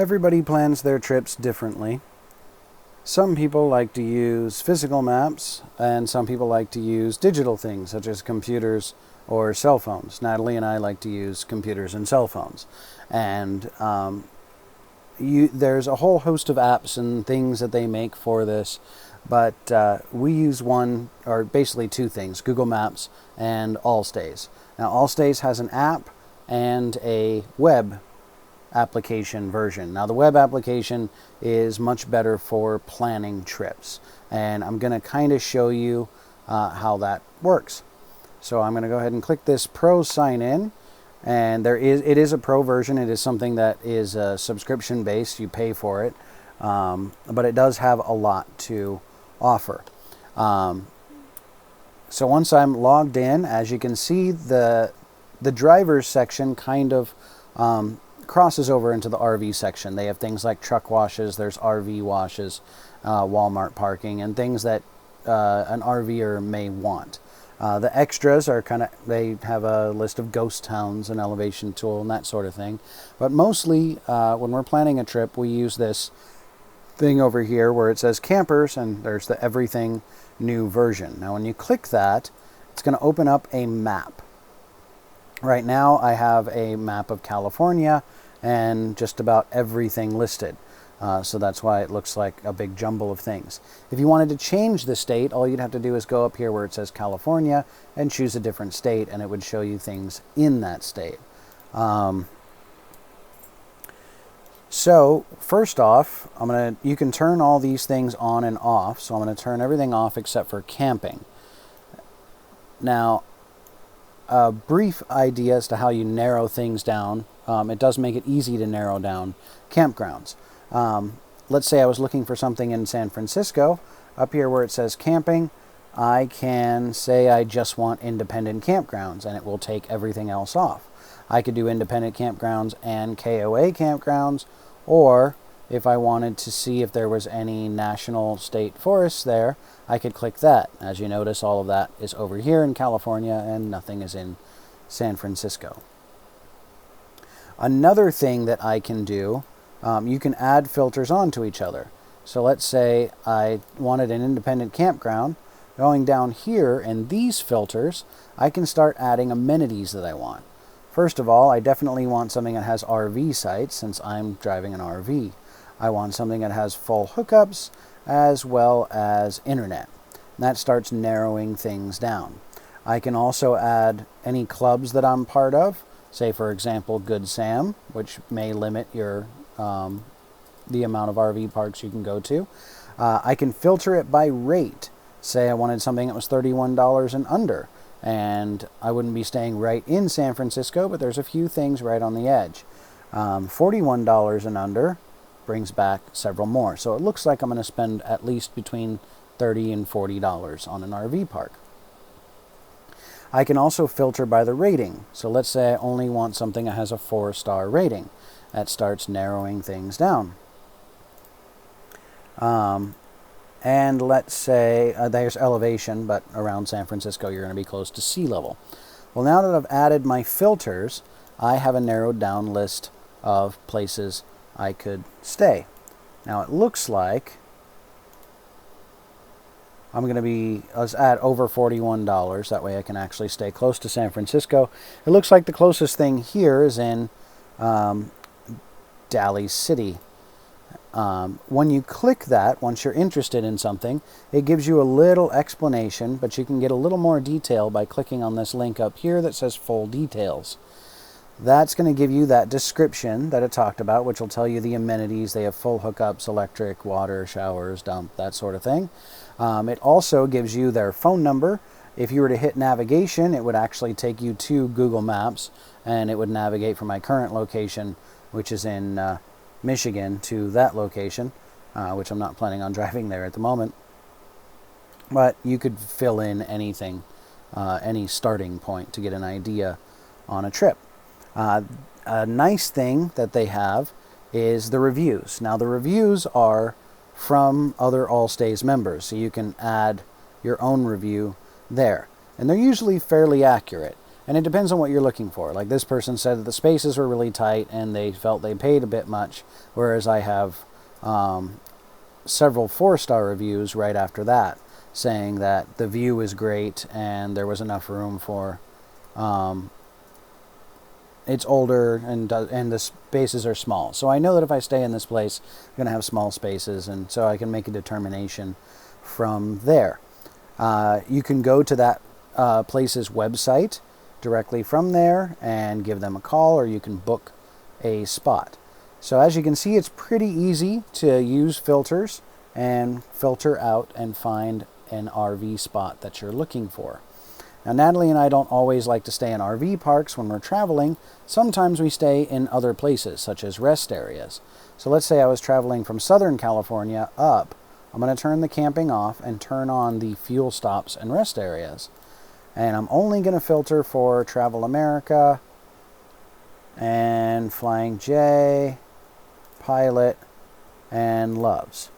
Everybody plans their trips differently. Some people like to use physical maps, and some people like to use digital things such as computers or cell phones. Natalie and I like to use computers and cell phones. And there's a whole host of apps and things that they make for this, but we use one, or basically two things, Google Maps and Allstays. Now, Allstays has an app and a web application version. Now, the web application is much better for planning trips, and I'm going to kind of show you how that works. So I'm going to go ahead and click this Pro Sign In, and it is a Pro version. It is something that is subscription based. You pay for it, but it does have a lot to offer. So once I'm logged in, as you can see, the drivers section kind of crosses over into the RV section. They have things like truck washes, there's RV washes, Walmart parking, and things that an RVer may want. The extras are they have a list of ghost towns, an elevation tool, and that sort of thing. But mostly, when we're planning a trip, we use this thing over here where it says campers, and there's the everything new version. Now, when you click that, it's going to open up a map. Right now, I have a map of California and just about everything listed. So that's why it looks like a big jumble of things. If you wanted to change the state, all you'd have to do is go up here where it says California and choose a different state, and it would show you things in that state. So first off, you can turn all these things on and off. So I'm going to turn everything off except for camping. Now, a brief idea as to how you narrow things down. It does make it easy to narrow down campgrounds. Let's say I was looking for something in San Francisco. Up here where it says camping, I can say I just want independent campgrounds, and it will take everything else off. I could do independent campgrounds and KOA campgrounds, or if I wanted to see if there was any national state forests there, I could click that. As you notice, all of that is over here in California and nothing is in San Francisco. Another thing that I can do, you can add filters onto each other. So let's say I wanted an independent campground. Going down here in these filters, I can start adding amenities that I want. First of all, I definitely want something that has RV sites, since I'm driving an RV. I want something that has full hookups as well as internet. And that starts narrowing things down. I can also add any clubs that I'm part of. Say, for example, Good Sam, which may limit your the amount of RV parks you can go to. I can filter it by rate. Say I wanted something that was $31 and under, and I wouldn't be staying right in San Francisco, but there's a few things right on the edge. $41 and under brings back several more. So it looks like I'm going to spend at least between $30 and $40 on an RV park. I can also filter by the rating. So let's say I only want something that has a 4-star rating. That starts narrowing things down. And let's say there's elevation, but around San Francisco you're going to be close to sea level. Well, now that I've added my filters, I have a narrowed down list of places I could stay. Now it looks like let's add over $41. That way I can actually stay close to San Francisco. It looks like the closest thing here is in Daly City. When you click that, once you're interested in something, it gives you a little explanation, but you can get a little more detail by clicking on this link up here that says full details. That's going to give you that description that it talked about, which will tell you the amenities. They have full hookups, electric, water, showers, dump, that sort of thing. It also gives you their phone number. If you were to hit navigation, it would actually take you to Google Maps, and it would navigate from my current location, which is in Michigan, to that location, which I'm not planning on driving there at the moment. But you could fill in anything, any starting point to get an idea on a trip. A nice thing that they have is the reviews. Now, the reviews are from other Allstays members, so you can add your own review there. And they're usually fairly accurate. And it depends on what you're looking for. Like this person said that the spaces were really tight and they felt they paid a bit much, whereas I have several 4-star reviews right after that saying that the view is great and there was enough room for it's older and the spaces are small. So I know that if I stay in this place, I'm going to have small spaces, and so I can make a determination from there. You can go to that place's website directly from there and give them a call, or you can book a spot. So as you can see, it's pretty easy to use filters and filter out and find an RV spot that you're looking for. Now, Natalie and I don't always like to stay in RV parks when we're traveling. Sometimes we stay in other places, such as rest areas. So let's say I was traveling from Southern California up. I'm going to turn the camping off and turn on the fuel stops and rest areas. And I'm only going to filter for Travel America and Flying J, Pilot, and Loves.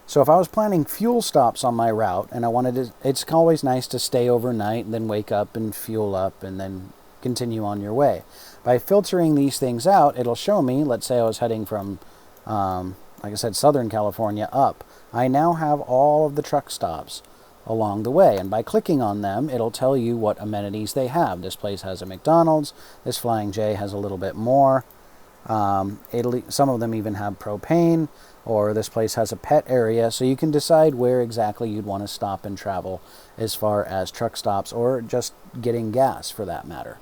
So if I was planning fuel stops on my route and I wanted to, it's always nice to stay overnight and then wake up and fuel up and then continue on your way. By filtering these things out, it'll show me, let's say I was heading from, like I said, Southern California up. I now have all of the truck stops along the way, and by clicking on them, it'll tell you what amenities they have. This place has a McDonald's, this Flying J has a little bit more. Some of them even have propane, or this place has a pet area, so you can decide where exactly you'd want to stop and travel as far as truck stops or just getting gas for that matter.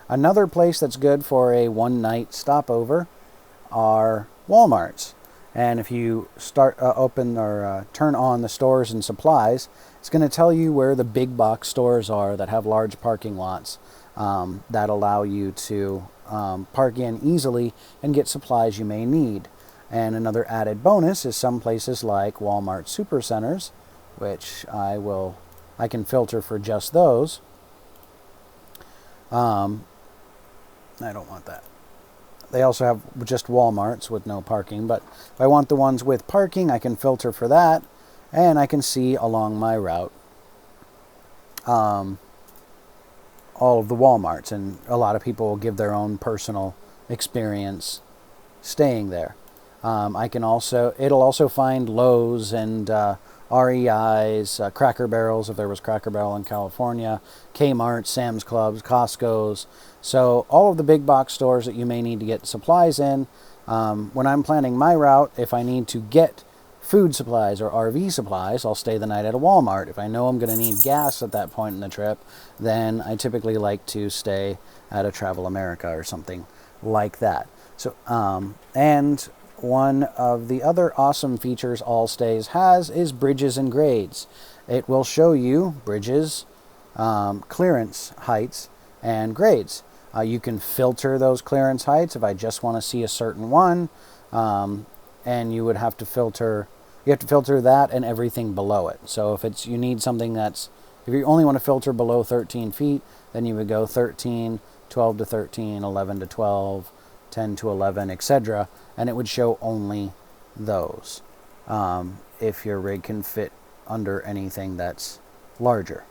Another place that's good for a one-night stopover are Walmarts. And if you start turn on the stores and supplies, it's going to tell you where the big box stores are that have large parking lots that allow you to park in easily and get supplies you may need. And another added bonus is some places like Walmart Supercenters, which I can filter for just those. I don't want that. They also have just Walmarts with no parking, but if I want the ones with parking, I can filter for that, and I can see along my route all of the Walmarts, and a lot of people will give their own personal experience staying there. It'll also find Lowe's and REI's, Cracker Barrels, if there was Cracker Barrel in California, Kmart, Sam's Clubs, Costco's. So all of the big box stores that you may need to get supplies in. When I'm planning my route, if I need to get food supplies or RV supplies, I'll stay the night at a Walmart. If I know I'm going to need gas at that point in the trip, then I typically like to stay at a Travel America or something like that. So, and one of the other awesome features Allstays has is bridges and grades. It will show you bridges, clearance heights, and grades. You can filter those clearance heights if I just want to see a certain one, and you would have to filter. You have to filter that and everything below it. So if you need something if you only want to filter below 13 feet, then you would go 13, 12 to 13, 11 to 12, 10 to 11, etc. And it would show only those if your rig can fit under anything that's larger.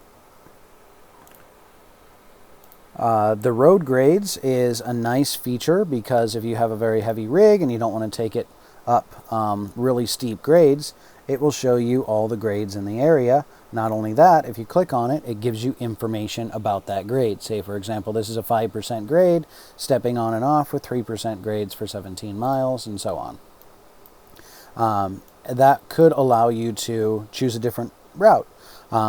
The road grades is a nice feature because if you have a very heavy rig and you don't want to take it up really steep grades, it will show you all the grades in the area. Not only that, if you click on it, it gives you information about that grade. Say, for example, this is a 5% grade, stepping on and off with 3% grades for 17 miles, and so on. That could allow you to choose a different route.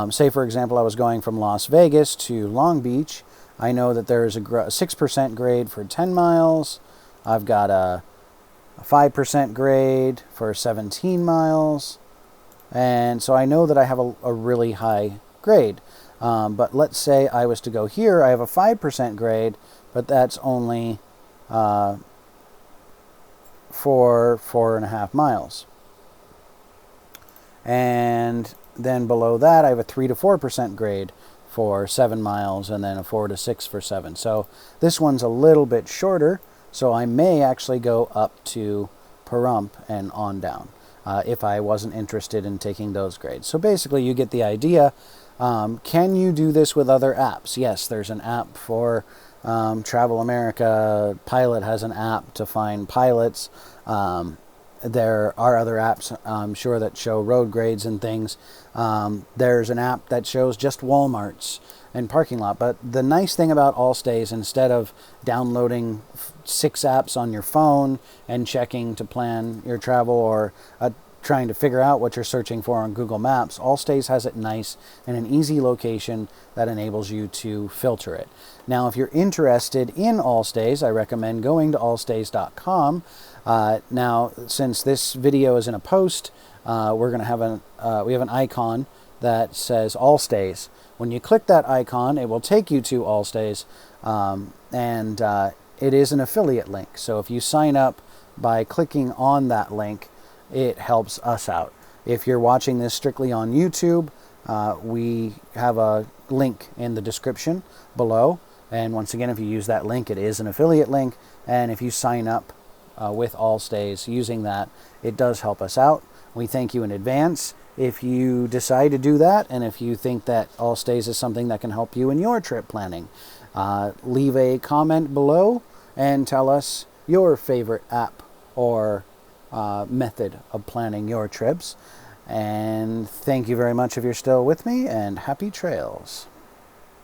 Say, for example, I was going from Las Vegas to Long Beach. I know that there is a 6% grade for 10 miles. I've got a 5% grade for 17 miles. And so I know that I have a really high grade. But let's say I was to go here, I have a 5% grade, but that's only for 4.5 miles. And then below that, I have a 3 to 4% grade for 7 miles, and then a 4 to 6 for 7. So this one's a little bit shorter, so I may actually go up to Pahrump and on down if I wasn't interested in taking those grades. So basically you get the idea. Can you do this with other apps? Yes, there's an app for Travel America. Pilot has an app to find pilots. There are other apps, I'm sure, that show road grades and things. There's an app that shows just Walmarts and parking lot. But the nice thing about Allstays, instead of downloading 6 apps on your phone and checking to plan your travel, or trying to figure out what you're searching for on Google Maps, Allstays has it nice in an easy location that enables you to filter it. Now, if you're interested in Allstays, I recommend going to allstays.com. Now, since this video is in a post, we're going to have we have an icon that says Allstays. When you click that icon, it will take you to Allstays, and it is an affiliate link. So if you sign up by clicking on that link, it helps us out. If you're watching this strictly on YouTube, we have a link in the description below. And once again, if you use that link, it is an affiliate link. And if you sign up with Allstays using that, it does help us out. We thank you in advance if you decide to do that, and if you think that Allstays is something that can help you in your trip planning. Leave a comment below and tell us your favorite app or method of planning your trips. And thank you very much if you're still with me, and happy trails.